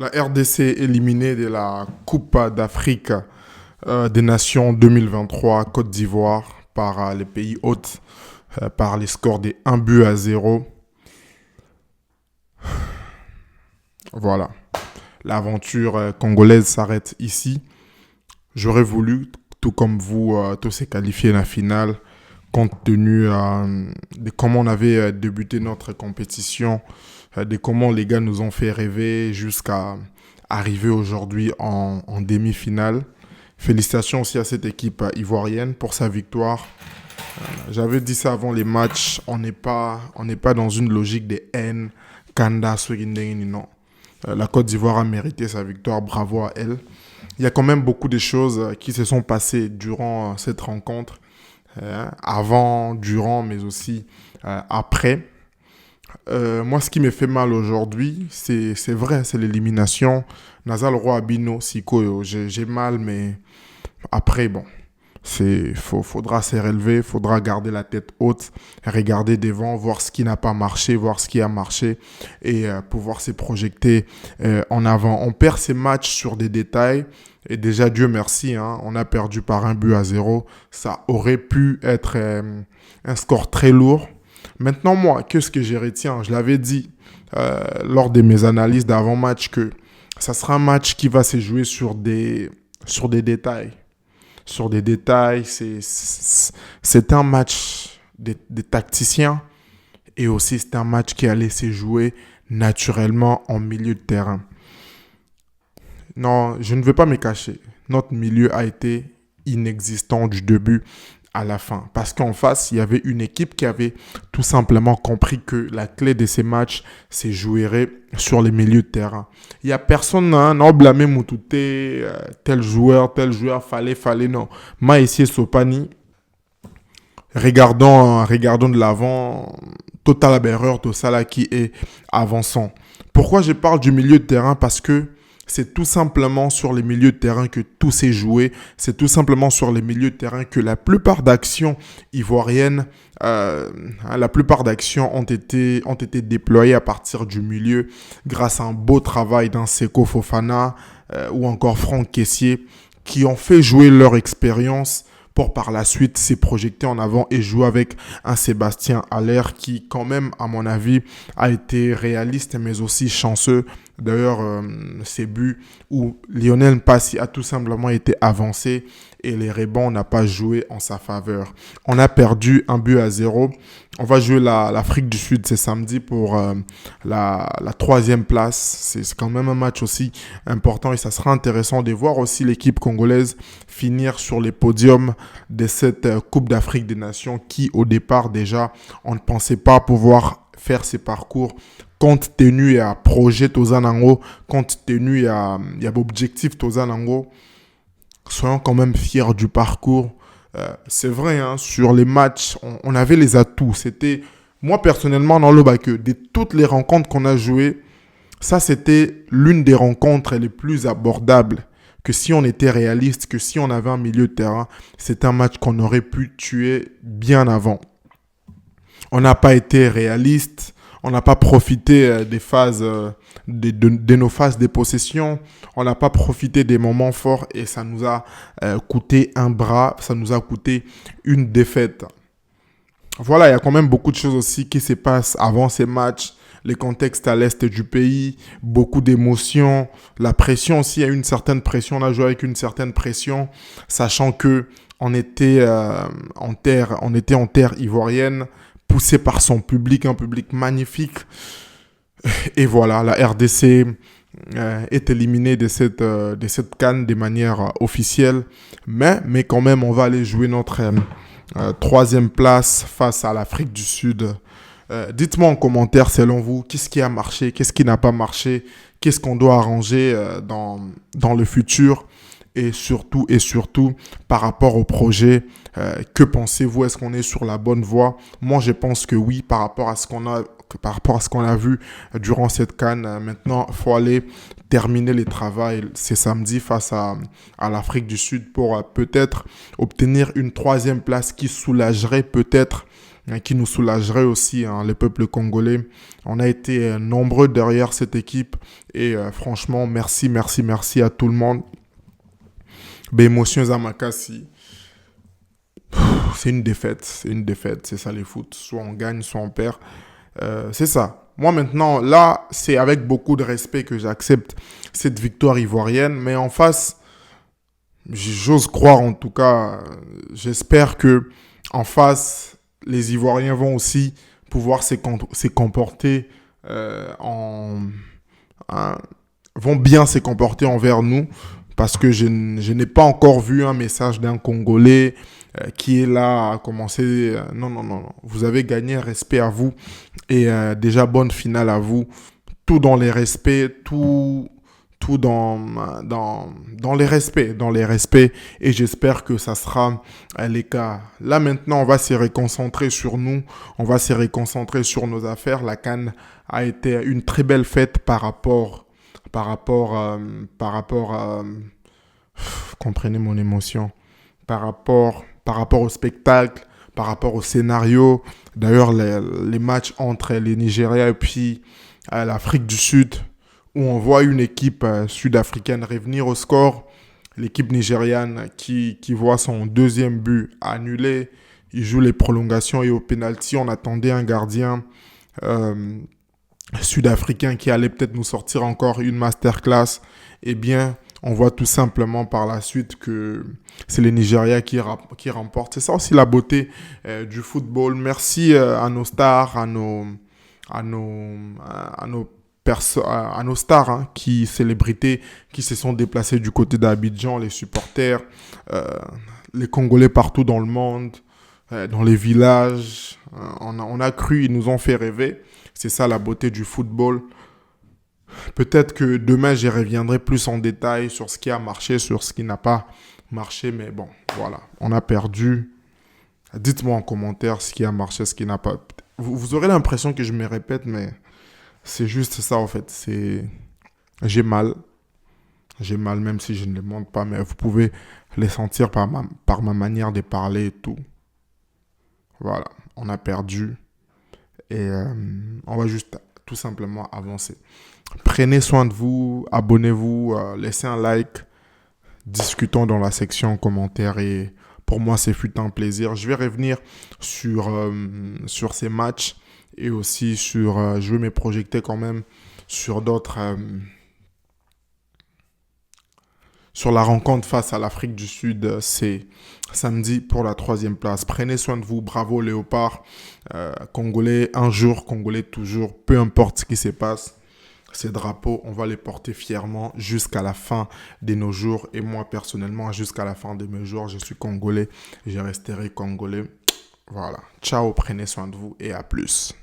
La RDC éliminée de la Coupe d'Afrique des Nations 2023 Côte d'Ivoire par les pays hôtes par les scores des 1 but à 0. Voilà. L'aventure congolaise s'arrête ici. J'aurais voulu, tout comme vous, tous se qualifier la finale compte tenu de comment on avait débuté notre compétition, de comment les gars nous ont fait rêver jusqu'à arriver aujourd'hui en demi-finale. Félicitations aussi à cette équipe ivoirienne pour sa victoire. J'avais dit ça avant les matchs, on n'est pas dans une logique de haine, Kanda, Swegindeng, non. La Côte d'Ivoire a mérité sa victoire, bravo à elle. Il y a quand même beaucoup de choses qui se sont passées durant cette rencontre, avant, durant, mais aussi après. Moi, ce qui me fait mal aujourd'hui, c'est vrai, c'est l'élimination. Nazal Roi Abino, Siko, j'ai mal, mais après, bon, faudra se relever, faudra garder la tête haute, regarder devant, voir ce qui n'a pas marché, voir ce qui a marché et pouvoir se projeter en avant. On perd ces matchs sur des détails et déjà, Dieu merci, hein, on a perdu par 1 but à 0. Ça aurait pu être un score très lourd. Maintenant, moi, qu'est-ce que je retiens? Je l'avais dit lors de mes analyses d'avant-match que ça sera un match qui va se jouer sur des détails. Sur des détails, c'est un match des tacticiens et aussi c'est un match qui allait se jouer naturellement en milieu de terrain. Non, je ne veux pas me cacher. Notre milieu a été inexistant du début à la fin. Parce qu'en face, il y avait une équipe qui avait tout simplement compris que la clé de ces matchs se jouerait sur les milieux de terrain. Il n'y a personne, hein, non, blâmer Moutouté, tel joueur, fallait, non. Maïssi Sopani, regardons de l'avant, total erreur, tout ça là qui est avançant. Pourquoi je parle du milieu de terrain? Parce que c'est tout simplement sur les milieux de terrain que tout s'est joué. C'est tout simplement sur les milieux de terrain que la plupart d'actions ivoiriennes, la plupart d'actions ont été déployées à partir du milieu grâce à un beau travail d'un Seko Fofana ou encore Franck Kessié qui ont fait jouer leur expérience pour par la suite s'est projeté en avant et jouer avec un Sébastien Haller qui, quand même, à mon avis, a été réaliste mais aussi chanceux. D'ailleurs, ces buts où Lionel Mpassi a tout simplement été avancé et les rebonds n'ont pas joué en sa faveur. On a perdu 1 but à 0. On va jouer l'Afrique du Sud ce samedi pour la troisième place. C'est quand même un match aussi important et ça sera intéressant de voir aussi l'équipe congolaise finir sur les podiums de cette Coupe d'Afrique des Nations qui, au départ déjà, on ne pensait pas pouvoir faire ces parcours compte tenu à projet Tozanango, compte tenu à l'objectif Tozanango. Soyons quand même fiers du parcours. C'est vrai, hein, sur les matchs, on avait les atouts. C'était, moi personnellement, dans le bac, de toutes les rencontres qu'on a jouées, ça c'était l'une des rencontres les plus abordables. Que si on était réaliste, que si on avait un milieu de terrain, c'est un match qu'on aurait pu tuer bien avant. On n'a pas été réaliste, on n'a pas profité des phases, de nos phases de possession, on n'a pas profité des moments forts et ça nous a coûté un bras, ça nous a coûté une défaite. Voilà, il y a quand même beaucoup de choses aussi qui se passent avant ces matchs. Les contextes à l'est du pays, beaucoup d'émotions, la pression aussi, il y a une certaine pression, on a joué avec une certaine pression, sachant que on était en terre ivoirienne, poussé par son public, un public magnifique. Et voilà, la RDC est éliminée de cette CAN de manière officielle. Mais quand même, on va aller jouer notre troisième place face à l'Afrique du Sud. Dites-moi en commentaire, selon vous, qu'est-ce qui a marché, qu'est-ce qui n'a pas marché, qu'est-ce qu'on doit arranger dans le futur et surtout, par rapport au projet, que pensez-vous? Est-ce qu'on est sur la bonne voie? Moi, je pense que oui, par rapport à ce qu'on a vu durant cette CAN. Maintenant, il faut aller terminer les travaux. C'est samedi face à l'Afrique du Sud pour peut-être obtenir une troisième place qui soulagerait peut-être qui nous soulagerait aussi, hein, le peuple congolais. On a été nombreux derrière cette équipe et franchement, merci, merci, merci à tout le monde. Émotions à Makassi. C'est une défaite, c'est ça les foot. Soit on gagne, soit on perd. C'est ça. Moi maintenant, là, c'est avec beaucoup de respect que j'accepte cette victoire ivoirienne. Mais en face, j'ose croire en tout cas, j'espère que en face, les Ivoiriens vont aussi pouvoir se comporter hein, vont bien se comporter envers nous parce que je n'ai pas encore vu un message d'un Congolais qui est là à commencer. Non, non, non, non. Vous avez gagné, respect à vous et déjà bonne finale à vous. Tout dans les respects, tout dans les respects et j'espère que ça sera les cas. Là maintenant, on va se réconcentrer sur nous, on va se réconcentrer sur nos affaires. La CAN a été une très belle fête par rapport à, comprenez mon émotion, par rapport au spectacle, par rapport au scénario. D'ailleurs, les matchs entre les Nigeria et puis l'Afrique du Sud, où on voit une équipe sud-africaine revenir au score, l'équipe nigériane qui voit son deuxième but annulé, il joue les prolongations et au penalty, on attendait un gardien sud-africain qui allait peut-être nous sortir encore une masterclass. Eh bien, on voit tout simplement par la suite que c'est les Nigeria qui remportent. C'est ça aussi la beauté du football. Merci à nos stars, à nos stars, hein, célébrités qui se sont déplacées du côté d'Abidjan, les supporters, les Congolais partout dans le monde, dans les villages. On a cru, ils nous ont fait rêver. C'est ça la beauté du football. Peut-être que demain, je reviendrai plus en détail sur ce qui a marché, sur ce qui n'a pas marché. Mais bon, voilà, on a perdu. Dites-moi en commentaire ce qui a marché, ce qui n'a pas. Vous aurez l'impression que je me répète, mais c'est juste ça en fait. J'ai mal. J'ai mal même si je ne le montre pas, mais vous pouvez les sentir par ma manière de parler et tout. Voilà, on a perdu. Et on va juste tout simplement avancer. Prenez soin de vous, abonnez-vous, laissez un like, discutons dans la section commentaires et pour moi, c'est fut un plaisir. Je vais revenir sur ces matchs et aussi je vais me projeter quand même sur d'autres, sur la rencontre face à l'Afrique du Sud. C'est samedi pour la 3e place. Prenez soin de vous, bravo Léopard, Congolais un jour, Congolais toujours, peu importe ce qui se passe. Ces drapeaux, on va les porter fièrement jusqu'à la fin de nos jours. Et moi, personnellement, jusqu'à la fin de mes jours, je suis Congolais. Je resterai Congolais. Voilà. Ciao, prenez soin de vous et à plus.